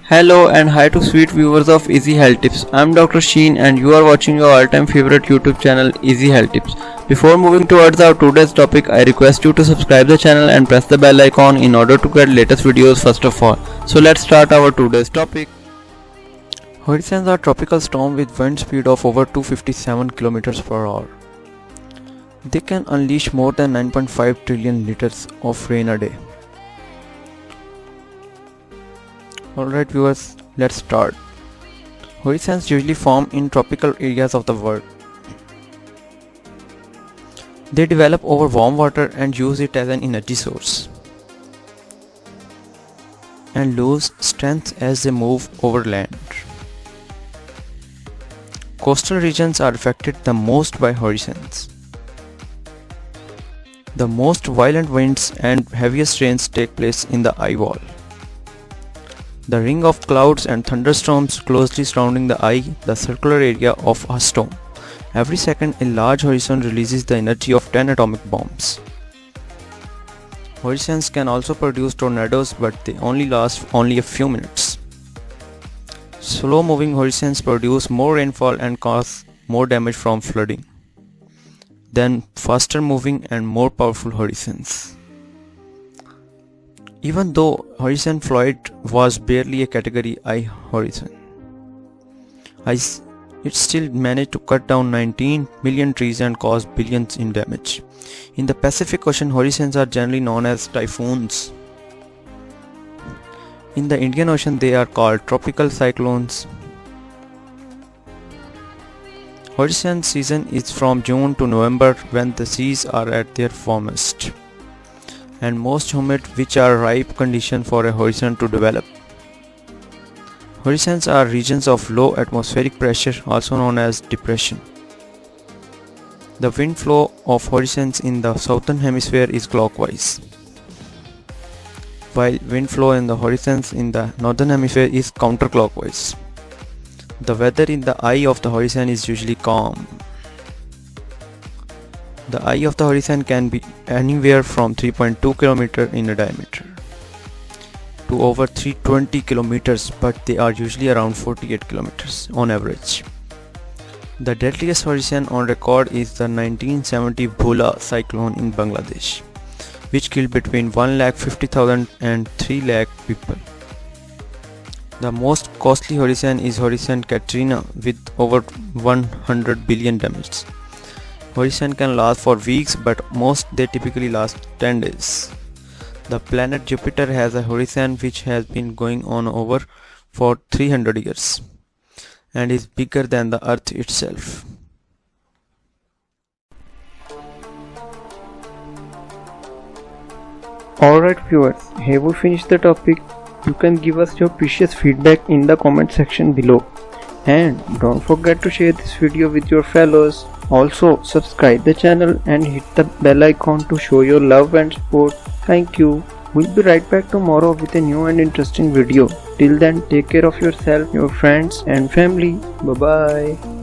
Hello and hi to sweet viewers of Easy Health Tips. I'm Dr. Sheen and you are watching your all-time favorite YouTube channel Easy Health Tips. Before moving towards our today's topic, I request you to subscribe the channel and press the bell icon in order to get latest videos first of all. So let's start our today's topic. Hurricanes are tropical storms with wind speed of over 257 km per hour. They can unleash more than 9.5 trillion liters of rain a day. Alright viewers, let's start. Hurricanes usually form in tropical areas of the world. They develop over warm water and use it as an energy source, and lose strength as they move over land. Coastal regions are affected the most by hurricanes. The most violent winds and heaviest rains take place in the eye wall, the ring of clouds and thunderstorms closely surrounding the eye, the circular area of a storm. Every second, a large hurricane releases the energy of 10 atomic bombs. Hurricanes can also produce tornadoes, but they only last a few minutes. Slow-moving hurricanes produce more rainfall and cause more damage from flooding than faster-moving and more powerful hurricanes. Even though Hurricane Floyd was barely a Category I hurricane, it still managed to cut down 19 million trees and cause billions in damage. In the Pacific Ocean, hurricanes are generally known as typhoons. In the Indian Ocean, they are called tropical cyclones. Hurricane season is from June to November, when the seas are at their warmest and most humid, which are ripe conditions for a hurricane to develop. Hurricanes are regions of low atmospheric pressure, also known as depression. The wind flow of hurricanes in the southern hemisphere is clockwise, while wind flow in the hurricanes in the northern hemisphere is counterclockwise. The weather in the eye of the hurricane is usually calm. The eye of the hurricane can be anywhere from 3.2 km in diameter to over 320 km, but they are usually around 48 km on average. The deadliest hurricane on record is the 1970 Bhola cyclone in Bangladesh, which killed between 1,50,000 and 3 lakh people. The most costly hurricane is Hurricane Katrina with over 100 billion damage. Hurricane can last for weeks, but they typically last 10 days. The planet Jupiter has a hurricane which has been going on over for 300 years and is bigger than the Earth itself. Alright viewers, have we finished the topic? You can give us your precious feedback in the comment section below. And don't forget to share this video with your fellows. Also subscribe the channel and hit the bell icon to show your love and support. Thank you. We'll be right back tomorrow with a new and interesting video. Till then, take care of yourself, your friends and family. Bye bye.